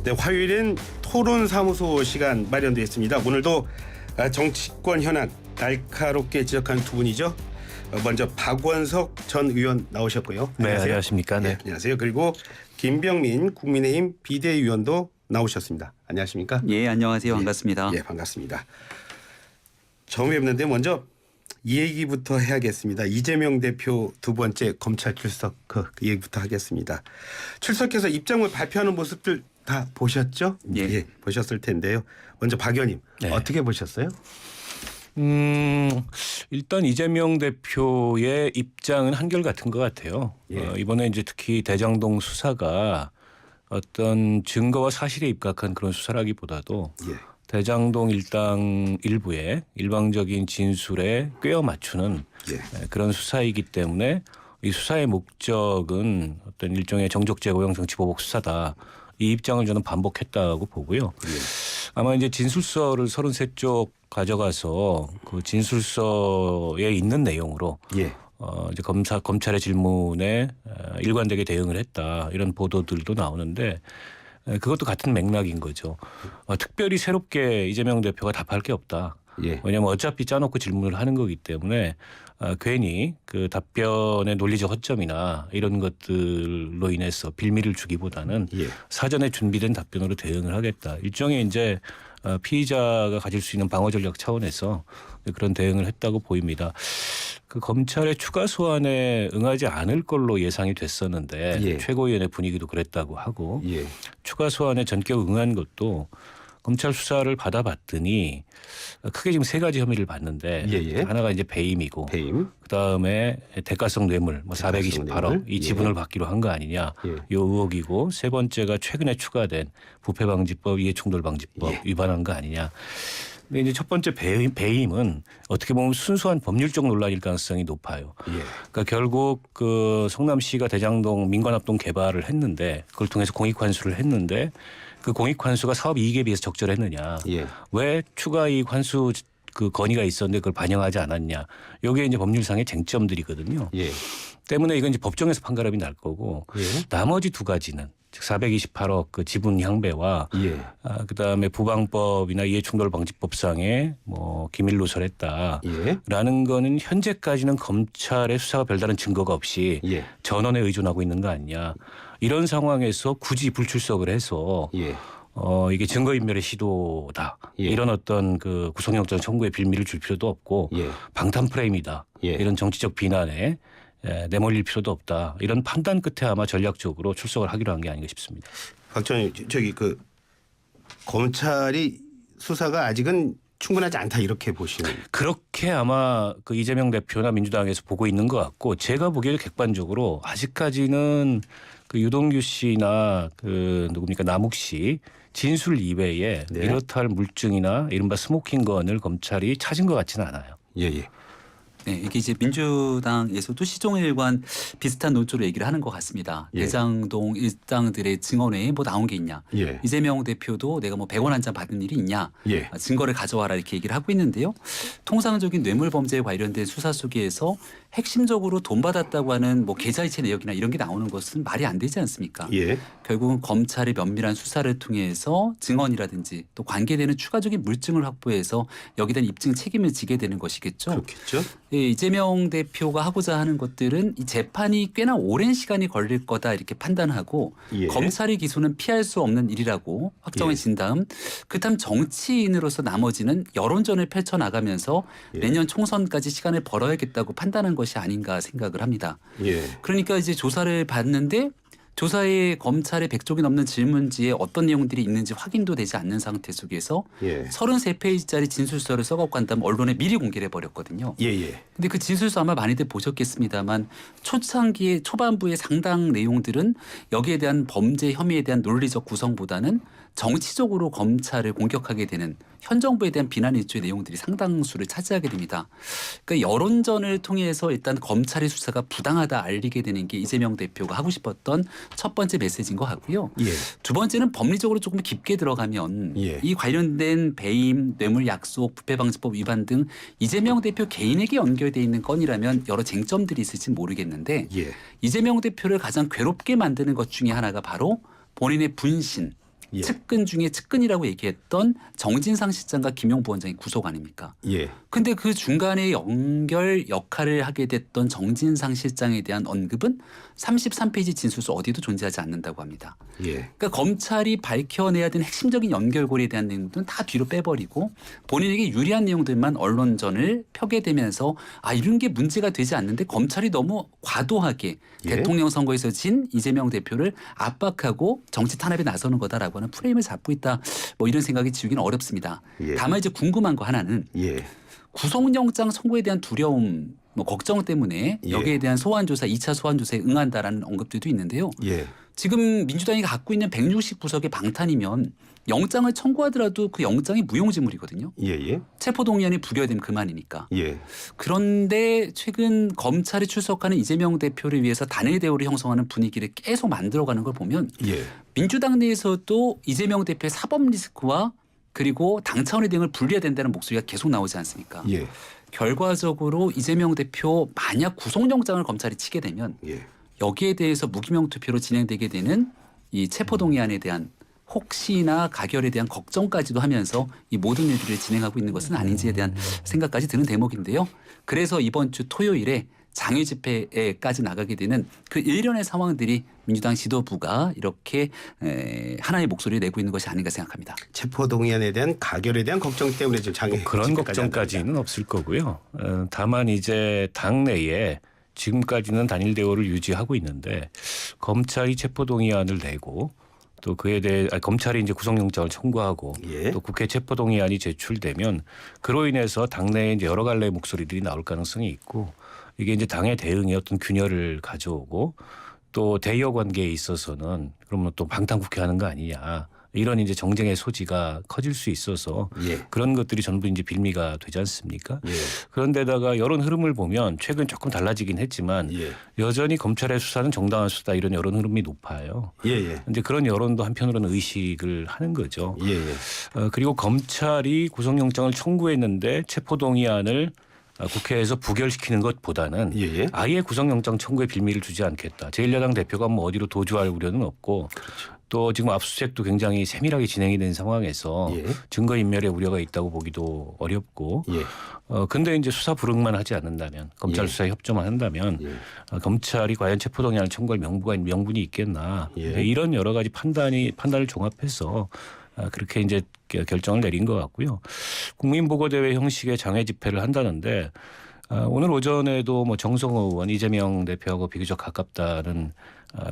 네, 화요일엔 토론사무소 시간 마련되어 있습니다. 오늘도 정치권 현안 날카롭게 지적한 두 분이죠. 먼저 박원석 전 의원 나오셨고요. 네, 안녕하십니까. 네. 안녕하세요. 그리고 김병민 국민의힘 비대위원도 나오셨습니다. 안녕하십니까? 예, 안녕하세요. 반갑습니다. 예, 반갑습니다. 처음 뵙는데 먼저 이 얘기부터 해야겠습니다. 이재명 대표 두 번째 검찰 출석 그 얘기부터 하겠습니다. 출석해서 입장을 발표하는 모습들 다 보셨죠? 예. 보셨을 텐데요. 먼저 박 의원님 네. 어떻게 보셨어요? 일단 이재명 대표의 입장은 한결같은 것 같아요. 예. 이번에 이제 특히 대장동 수사가 어떤 증거와 사실에 입각한 그런 수사라기보다도 예. 대장동 일당 일부의 일방적인 진술에 꿰어 맞추는 그런 수사이기 때문에 이 수사의 목적은 어떤 일종의 정적 제고형 정치보복 수사다. 이 입장을 저는 반복했다고 보고요. 아마 이제 진술서를 33쪽 가져가서 그 진술서에 있는 내용으로 이제 검찰의 질문에 일관되게 대응을 했다. 이런 보도들도 나오는데 그것도 같은 맥락인 거죠. 특별히 새롭게 이재명 대표가 답할 게 없다. 왜냐하면 어차피 짜놓고 질문을 하는 거기 때문에 괜히 그 답변의 논리적 허점이나 이런 것들로 인해서 빌미를 주기보다는 사전에 준비된 답변으로 대응을 하겠다. 일종의 이제 피의자가 가질 수 있는 방어 전략 차원에서 그런 대응을 했다고 보입니다. 그 검찰의 추가 소환에 응하지 않을 걸로 예상이 됐었는데 최고위원회 분위기도 그랬다고 하고 추가 소환에 전격 응한 것도 검찰 수사를 받아봤더니 크게 지금 세 가지 혐의를 받는데 하나가 이제 배임이고 그다음에 대가성 뇌물 뭐 428억 이 지분을 받기로 한 거 아니냐 요 의혹이고 세 번째가 최근에 추가된 부패방지법 이해충돌방지법 위반한 거 아니냐. 근데 이제 첫 번째 배임은 어떻게 보면 순수한 법률적 논란일 가능성이 높아요. 그러니까 결국 그 성남시가 대장동 민관합동 개발을 했는데 그걸 통해서 공익환수를 했는데 그 공익환수가 사업 이익에 비해서 적절했느냐. 왜 추가 이익 환수 그 건의가 있었는데 그걸 반영하지 않았냐. 이게 이제 법률상의 쟁점들이거든요. 때문에 이건 이제 법정에서 판가름이 날 거고 나머지 두 가지는 즉 428억 그 지분 향배와 그다음에 부방법이나 이해충돌방지법상에 뭐 기밀 누설했다라는 거는 현재까지는 검찰의 수사가 별다른 증거가 없이 전원에 의존하고 있는 거 아니냐. 이런 상황에서 굳이 불출석을 해서 이게 증거인멸의 시도다. 이런 어떤 그 구속영장 청구의 빌미를 줄 필요도 없고 방탄 프레임이다. 이런 정치적 비난에 내몰릴 필요도 없다. 이런 판단 끝에 아마 전략적으로 출석을 하기로 한 게 아닌가 싶습니다. 박정희 저기 그 검찰이 수사가 아직은 충분하지 않다 이렇게 보시는. 그렇게 아마 그 이재명 대표나 민주당에서 보고 있는 것 같고 제가 보기에도 객관적으로 아직까지는 그 유동규 씨나 그 누굽니까 남욱 씨 진술 이외에 이렇다 할 물증이나 이른바 스모킹건을 검찰이 찾은 것 같지는 않아요. 네, 이게 이제 민주당에서도 시종일관 비슷한 논조로 얘기를 하는 것 같습니다. 대장동 일당들의 증언에 뭐 나온 게 있냐. 이재명 대표도 내가 뭐 100원 한 잔 받은 일이 있냐. 증거를 가져와라 이렇게 얘기를 하고 있는데요. 통상적인 뇌물 범죄에 관련된 수사 속에서 핵심적으로 돈 받았다고 하는 뭐 계좌이체 내역이나 이런 게 나오는 것은 말이 안 되지 않습니까? 결국은 검찰의 면밀한 수사를 통해서 증언이라든지 또 관계되는 추가적인 물증을 확보해서 여기에 대한 입증 책임을 지게 되는 것이겠죠. 그렇겠죠. 이재명 대표가 하고자 하는 것들은 이 재판이 꽤나 오랜 시간이 걸릴 거다 이렇게 판단하고 검찰의 기소는 피할 수 없는 일이라고 확정을 진 다음 그다음 정치인으로서 나머지는 여론전을 펼쳐나가면서 내년 총선까지 시간을 벌어야겠다고 판단한 것이 아닌가 생각을 합니다. 그러니까 이제 조사를 받는데 조사에 검찰의 100쪽이 넘는 질문지에 어떤 내용들이 있는지 확인도 되지 않는 상태 속에서 33페이지짜리 진술서를 써갖고 간 다음 언론에 미리 공개를 해버렸거든요. 근데 그 진술서 아마 많이들 보셨겠습니다만 초창기에 초반부의 상당 내용들은 여기에 대한 범죄 혐의에 대한 논리적 구성보다는 정치적으로 검찰을 공격하게 되는 현 정부에 대한 비난 일조의 내용들이 상당수를 차지하게 됩니다. 그러니까 여론전을 통해서 일단 검찰의 수사가 부당하다 알리게 되는 게 이재명 대표가 하고 싶었던 첫 번째 메시지인 것 같고요. 두 번째는 법리적으로 조금 깊게 들어가면 이 관련된 배임, 뇌물 약속, 부패방지법 위반 등 이재명 대표 개인에게 연결돼 있는 건이라면 여러 쟁점들이 있을지 모르겠는데 이재명 대표를 가장 괴롭게 만드는 것 중에 하나가 바로 본인의 분신, 예. 측근 중에 측근이라고 얘기했던 정진상 실장과 김용 부원장이 구속 아닙니까? 예. 근데 그 중간에 연결 역할을 하게 됐던 정진상 실장에 대한 언급은 33페이지 진술서 어디도 존재하지 않는다고 합니다. 예. 그러니까 검찰이 밝혀내야 되는 핵심적인 연결고리에 대한 내용들은 다 뒤로 빼버리고 본인에게 유리한 내용들만 언론전을 펴게 되면서 아 이런 게 문제가 되지 않는데 검찰이 너무 과도하게 예. 대통령 선거에서 진 이재명 대표를 압박하고 정치 탄압에 나서는 거다라고 하는 프레임을 잡고 있다. 뭐 이런 생각이 지우기는 어렵습니다. 예. 다만 이제 궁금한 거 하나는 예. 구속영장 선고에 대한 두려움, 뭐 걱정 때문에 예. 여기에 대한 소환조사, 2차 소환조사에 응한다라는 언급들도 있는데요. 예. 지금 민주당이 갖고 있는 160구석의 방탄이면 영장을 청구하더라도 그 영장이 무용지물이거든요. 예. 예. 체포동의안이 부결되면 그만이니까. 예. 그런데 최근 검찰이 출석하는 이재명 대표를 위해서 단일 대우를 형성하는 분위기를 계속 만들어가는 걸 보면 예. 민주당 내에서도 이재명 대표의 사법 리스크와 그리고 당 차원의 대응을 분리해야 된다는 목소리가 계속 나오지 않습니까? 예. 결과적으로 이재명 대표 만약 구속영장을 검찰이 치게 되면 예. 여기에 대해서 무기명 투표로 진행되게 되는 이 체포동의안에 대한 혹시나 가결에 대한 걱정까지도 하면서 이 모든 일들을 진행하고 있는 것은 아닌지에 대한 생각까지 드는 대목인데요. 그래서 이번 주 토요일에 장외 집회에까지 나가게 되는 그 일련의 상황들이 민주당 지도부가 이렇게 하나의 목소리를 내고 있는 것이 아닌가 생각합니다. 체포동의안에 대한 가결에 대한 걱정 때문에 지금 장애 그런 집회까지 걱정까지는 없을 거고요. 다만 이제 당내에 지금까지는 단일 대우를 유지하고 있는데 검찰이 체포동의안을 내고 또 그에 대해 검찰이 이제 구속영장을 청구하고 예. 또 국회 체포동의안이 제출되면 그로 인해서 당내에 이제 여러 갈래의 목소리들이 나올 가능성이 있고 이게 이제 당의 대응에 어떤 균열을 가져오고 또 대여 관계에 있어서는 그러면 또 방탄국회하는 거 아니냐. 이런 이제 정쟁의 소지가 커질 수 있어서 예. 그런 것들이 전부 이제 빌미가 되지 않습니까? 예. 그런데다가 여론 흐름을 보면 최근 조금 달라지긴 했지만 예. 여전히 검찰의 수사는 정당한 수다 이런 여론 흐름이 높아요. 예. 예. 이제 그런 여론도 한편으로는 의식을 하는 거죠. 예. 예. 그리고 검찰이 구속영장을 청구했는데 체포동의안을 국회에서 부결시키는 것보다는 예. 예. 아예 구속영장 청구에 빌미를 주지 않겠다. 제1야당 대표가 뭐 어디로 도주할 우려는 없고 또 지금 압수수색도 굉장히 세밀하게 진행이 된 상황에서 예. 증거인멸의 우려가 있다고 보기도 어렵고 예. 근데 이제 수사 불응만 하지 않는다면 검찰 예. 수사에 협조만 한다면 예. 검찰이 과연 체포동의안을 청구할 명분이 있겠나 예. 이런 여러 가지 판단을 종합해서 그렇게 이제 결정을 내린 것 같고요. 국민보고대회 형식의 장외 집회를 한다는데 오늘 오전에도 뭐 정성호 의원 이재명 대표하고 비교적 가깝다는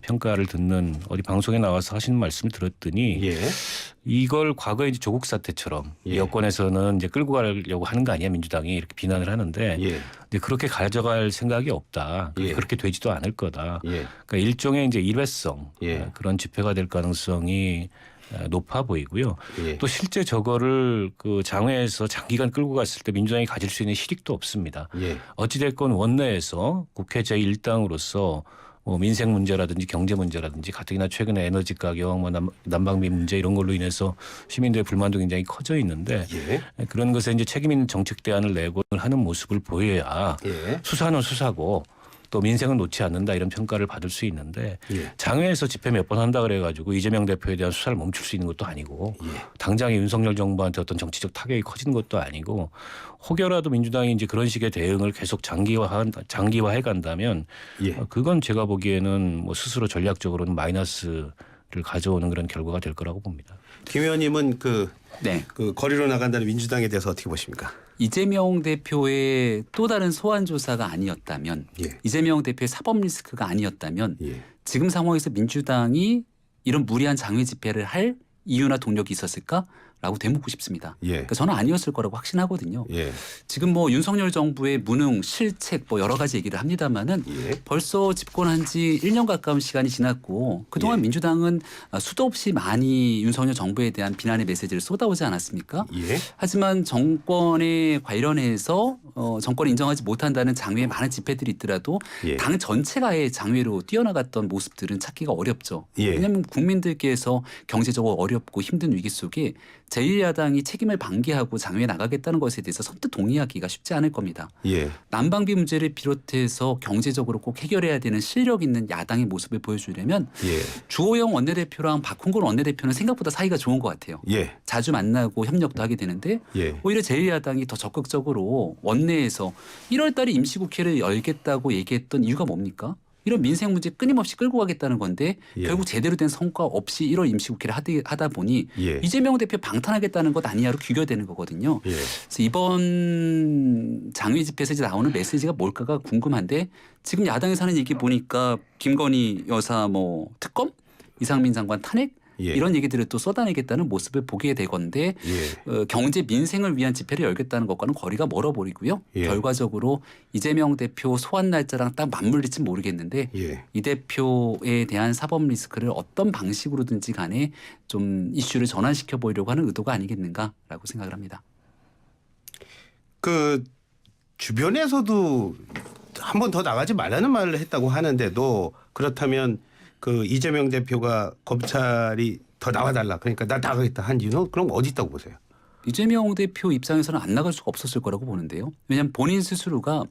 평가를 듣는 어디 방송에 나와서 하시는 말씀을 들었더니 예. 이걸 과거에 이제 조국 사태처럼 예. 여권에서는 이제 끌고 가려고 하는 거 아니야 민주당이 이렇게 비난을 하는데 예. 이제 그렇게 가져갈 생각이 없다. 예. 그렇게 되지도 않을 거다. 예. 그러니까 일종의 이제 일회성 예. 그런 집회가 될 가능성이 높아 보이고요. 예. 또 실제 저거를 그 장외에서 장기간 끌고 갔을 때 민주당이 가질 수 있는 실익도 없습니다. 예. 어찌됐건 원내에서 국회 제1당으로서 뭐 민생 문제라든지 경제 문제라든지 가뜩이나 최근에 에너지 가격, 뭐 난방비 문제 이런 걸로 인해서 시민들의 불만도 굉장히 커져 있는데 예. 그런 것에 이제 책임 있는 정책 대안을 내고 하는 모습을 보여야 예. 수사는 수사고 또 민생은 놓지 않는다 이런 평가를 받을 수 있는데 예. 장외에서 집회 몇 번 한다 그래가지고 이재명 대표에 대한 수사를 멈출 수 있는 것도 아니고 예. 당장에 윤석열 정부한테 어떤 정치적 타격이 커지는 것도 아니고 혹여라도 민주당이 이제 그런 식의 대응을 계속 장기화해 간다면 예. 그건 제가 보기에는 뭐 스스로 전략적으로는 마이너스를 가져오는 그런 결과가 될 거라고 봅니다. 김 의원님은 네. 그 거리로 나간다는 민주당에 대해서 어떻게 보십니까? 이재명 대표의 또 다른 소환 조사가 아니었다면 예. 이재명 대표의 사법 리스크가 아니었다면 예. 지금 상황에서 민주당이 이런 무리한 장외 집회를 할 이유나 동력이 있었을까라고 되묻고 싶습니다. 예. 그러니까 저는 아니었을 거라고 확신하거든요. 예. 지금 뭐 윤석열 정부의 무능, 실책 뭐 여러 가지 얘기를 합니다마는 예. 벌써 집권한 지 1년 가까운 시간이 지났고 그동안 예. 민주당은 수도 없이 많이 윤석열 정부에 대한 비난의 메시지를 쏟아오지 않았습니까? 예. 하지만 정권에 관련해서 정권을 인정하지 못한다는 장외에 많은 집회들이 있더라도 예. 당 전체가 아예 장외로 뛰어나갔던 모습들은 찾기가 어렵죠. 예. 왜냐하면 국민들께서 경제적으로 어렵고 힘든 위기 속에 제1야당이 책임을 방기하고 장외에 나가겠다는 것에 대해서 선뜻 동의하기가 쉽지 않을 겁니다. 예. 난방비 문제를 비롯해서 경제적으로 꼭 해결해야 되는 실력 있는 야당의 모습을 보여주려면 예. 주호영 원내대표랑 박홍근 원내대표는 생각보다 사이가 좋은 것 같아요. 예. 자주 만나고 협력도 하게 되는데 예. 오히려 제1야당이 더 적극적으로 원내에서 1월 달에 임시국회를 열겠다고 얘기했던 이유가 뭡니까? 이런 민생 문제 끊임없이 끌고 가겠다는 건데 예. 결국 제대로 된 성과 없이 1월 임시국회를 하다 보니 예. 이재명 대표 방탄하겠다는 것 아니냐로 귀결되는 거거든요. 예. 그래서 이번 장외 집회에서 이제 나오는 메시지가 뭘까가 궁금한데 지금 야당에서 하는 얘기 보니까 김건희 여사 뭐 특검, 이상민 장관 탄핵 예. 이런 얘기들을 또 쏟아내겠다는 모습을 보게 되건데 예. 경제 민생을 위한 집회를 열겠다는 것과는 거리가 멀어 버리고요. 예. 결과적으로 이재명 대표 소환 날짜랑 딱 맞물릴지 모르겠는데 예. 이 대표에 대한 사법 리스크를 어떤 방식으로든지 간에 좀 이슈를 전환시켜 보이려고 하는 의도가 아니겠는가라고 생각을 합니다. 그 주변에서도 한 번 더 나가지 말라는 말을 했다고 하는데도 그렇다면 그 이재명 대표가 검찰이 더 나와달라 그러니까 나 나가겠다 한 이유는 그럼 어디 있다고 보세요? 이재명 대표 입장에서는 안 나갈 수가 없었을 거라고 보는데요. 왜냐하면 본인 스스로가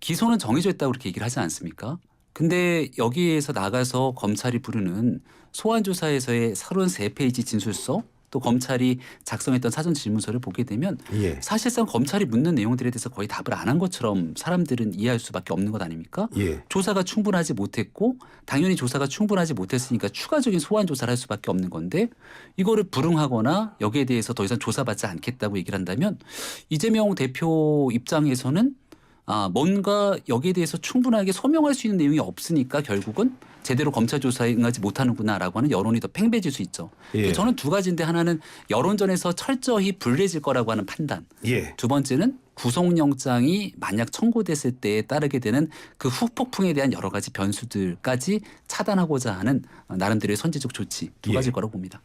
기소는 정해져 있다고 그렇게 얘기를 하지 않습니까? 근데 여기에서 나가서 검찰이 부르는 소환조사에서의 33페이지 진술서 또 검찰이 작성했던 사전 질문서를 보게 되면 예. 사실상 검찰이 묻는 내용들에 대해서 거의 답을 안 한 것처럼 사람들은 이해할 수밖에 없는 것 아닙니까? 예. 조사가 충분하지 못했고 당연히 조사가 충분하지 못했으니까 추가적인 소환 조사를 할 수밖에 없는 건데 이거를 불응하거나 여기에 대해서 더 이상 조사받지 않겠다고 얘기를 한다면 이재명 대표 입장에서는 뭔가 여기에 대해서 충분하게 소명할 수 있는 내용이 없으니까 결국은 제대로 검찰 조사에 응하지 못하는구나라고 하는 여론이 더 팽배해질 수 있죠. 예. 저는 두 가지인데 하나는 여론전에서 철저히 불리해질 거라고 하는 판단. 예. 두 번째는 구속영장이 만약 청구됐을 때에 따르게 되는 그 후폭풍에 대한 여러 가지 변수들까지 차단하고자 하는 나름대로의 선제적 조치 두 예. 가지일 거라고 봅니다.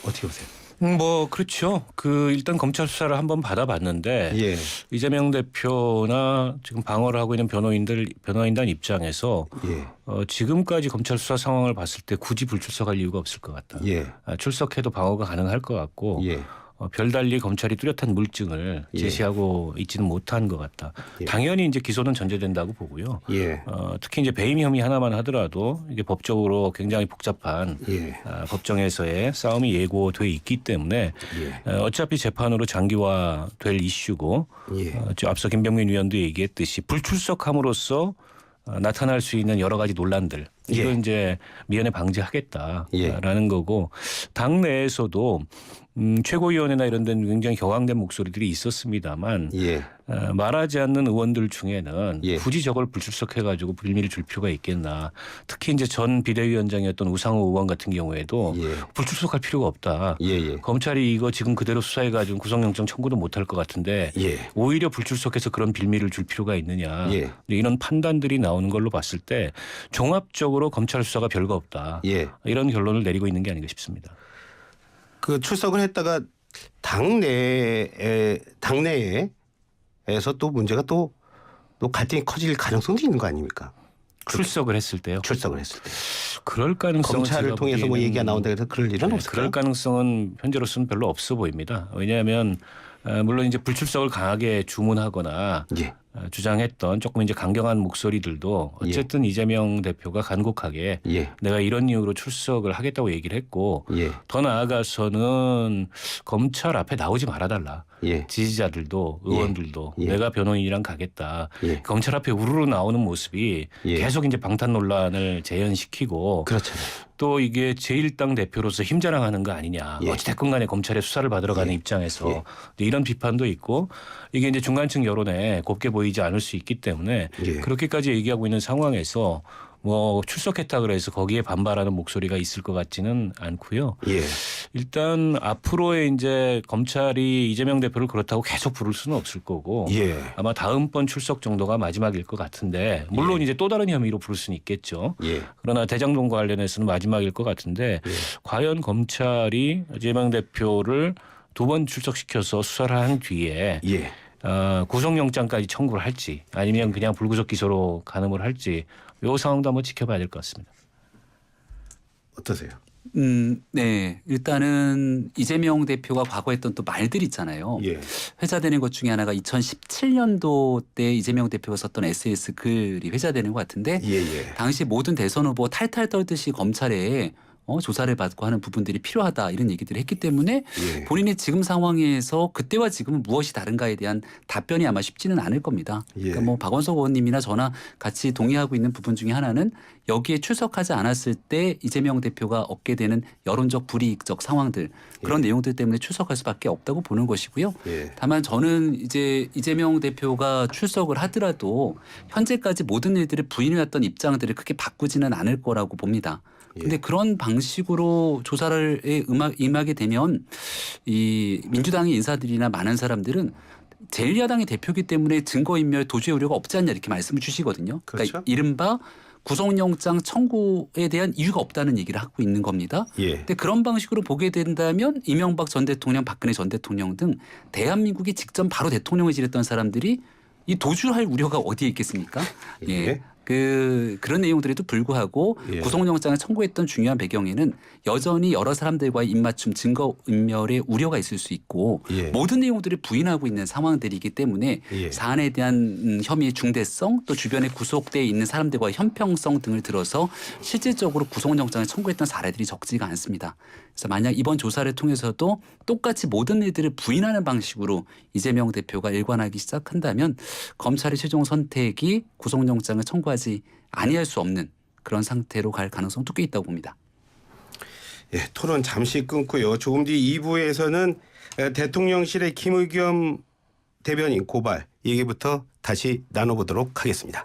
어떻게 보세요? 뭐 그렇죠. 그 일단 검찰 수사를 한번 받아봤는데 예. 이재명 대표나 지금 방어를 하고 있는 변호인단 입장에서 예. 지금까지 검찰 수사 상황을 봤을 때 굳이 불출석할 이유가 없을 것 같다. 예. 출석해도 방어가 가능할 것 같고 예. 별달리 검찰이 뚜렷한 물증을 예. 제시하고 있지는 못한 것 같다. 예. 당연히 이제 기소는 전제된다고 보고요. 예. 특히 이제 배임 혐의 하나만 하더라도 이게 법적으로 굉장히 복잡한 예. 법정에서의 싸움이 예고돼 있기 때문에 예. 어차피 재판으로 장기화될 이슈고 예. 앞서 김병민 위원도 얘기했듯이 불출석함으로써 나타날 수 있는 여러 가지 논란들 이거 예. 이제 미연에 방지하겠다라는 예. 거고 당 내에서도 최고위원회나 이런 데는 굉장히 격앙된 목소리들이 있었습니다만 예. 말하지 않는 의원들 중에는 예. 굳이 저걸 불출석해가지고 빌미를 줄 필요가 있겠나. 특히 이제 전 비대위원장이었던 우상호 의원 같은 경우에도 예. 불출석할 필요가 없다. 예. 예. 검찰이 이거 지금 그대로 수사해가지고 구속영장 청구도 못할 것 같은데 예. 오히려 불출석해서 그런 빌미를 줄 필요가 있느냐. 예. 이런 판단들이 나오는 걸로 봤을 때 종합적으로 검찰 수사가 별거 없다. 예. 이런 결론을 내리고 있는 게 아닌가 싶습니다. 그 출석을 했다가 당내에서 또 문제가 또 갈등이 커질 가능성도 있는 거 아닙니까? 출석을 했을 때요. 출석을 했을 때. 그럴 가능성은 검찰을 제가 통해서 뭐 보기에는 얘기가 나온다 해서 그럴 일은 없을까요? 그럴 가능성은 현재로서는 별로 없어 보입니다. 왜냐하면 물론 이제 불출석을 강하게 주문하거나 예. 주장했던 조금 이제 강경한 목소리들도 어쨌든 이재명 대표가 간곡하게 예. 내가 이런 이유로 출석을 하겠다고 얘기를 했고 예. 더 나아가서는 검찰 앞에 나오지 말아달라. 예. 지지자들도 의원들도 예. 내가 변호인이랑 가겠다. 예. 검찰 앞에 우르르 나오는 모습이 예. 계속 이제 방탄 논란을 재현시키고 그렇잖아요. 또 이게 제1당 대표로서 힘자랑하는 거 아니냐. 예. 어찌됐건 간에 검찰의 수사를 받으러 가는 예. 입장에서 예. 이런 비판도 있고 이게 이제 중간층 여론에 곱게 보이지 않을 수 있기 때문에 예. 그렇게까지 얘기하고 있는 상황에서 뭐 출석했다 그래서 거기에 반발하는 목소리가 있을 것 같지는 않고요. 예. 일단 앞으로의 이제 검찰이 이재명 대표를 그렇다고 계속 부를 수는 없을 거고 예. 아마 다음번 출석 정도가 마지막일 것 같은데 물론 이제 또 다른 혐의로 부를 수는 있겠죠. 예. 그러나 대장동 관련해서는 마지막일 것 같은데 과연 검찰이 이재명 대표를 두 번 출석시켜서 수사를 한 뒤에 예. 구속영장까지 청구를 할지 아니면 그냥 불구속 기소로 가늠을 할지 이 상황도 한번 지켜봐야 될 것 같습니다. 어떠세요? 네. 일단은 이재명 대표가 과거에 했던 또 말들 있잖아요. 예. 회자되는 것 중에 하나가 2017년도 때 이재명 대표가 썼던 SNS 글이 회자되는 것 같은데 예. 당시 모든 대선 후보 탈탈 떨듯이 검찰에 조사를 받고 하는 부분들이 필요하다 이런 얘기들을 했기 때문에 예. 본인의 지금 상황에서 그때와 지금은 무엇이 다른가에 대한 답변이 아마 쉽지는 않을 겁니다. 예. 그러니까 뭐 박원석 의원님이나 저나 같이 동의하고 있는 부분 중에 하나는 여기에 출석하지 않았을 때 이재명 대표가 얻게 되는 여론적 불이익적 상황들 그런 내용들 때문에 출석할 수밖에 없다고 보는 것이고요. 예. 다만 저는 이제 이재명 대표가 출석을 하더라도 현재까지 모든 일들을 부인해왔던 입장들을 크게 바꾸지는 않을 거라고 봅니다. 근데 그런 방식으로 조사를 임하게 되면 이 민주당의 인사들이나 많은 사람들은 제1야당의 대표이기 때문에 증거인멸 도주의 우려가 없지 않냐 이렇게 말씀을 주시거든요. 그렇죠. 그러니까 이른바 구속영장 청구에 대한 이유가 없다는 얘기를 하고 있는 겁니다. 예. 근데 그런 방식으로 보게 된다면 이명박 전 대통령, 박근혜 전 대통령 등 대한민국이 직전 바로 대통령을 지냈던 사람들이 이 도주할 우려가 어디에 있겠습니까? 예. 그런 내용들에도 불구하고 예. 구속영장을 청구했던 중요한 배경에는 여전히 여러 사람들과의 입맞춤 증거인멸의 우려가 있을 수 있고 예. 모든 내용들을 부인하고 있는 상황들이기 때문에 예. 사안에 대한 혐의의 중대성 또 주변에 구속되어 있는 사람들과의 형평성 등을 들어서 실질적으로 구속영장을 청구했던 사례들이 적지가 않습니다. 그래서 만약 이번 조사를 통해서도 똑같이 모든 일들을 부인하는 방식으로 이재명 대표가 일관하기 시작한다면 검찰의 최종 선택이 구속영장을 청구하지 아니할 수 없는 그런 상태로 갈 가능성 도 꽤 있다고 봅니다. 예, 토론 잠시 끊고요. 조금 뒤 2부에서는 대통령실의 김의겸 대변인 고발 얘기부터 다시 나눠보도록 하겠습니다.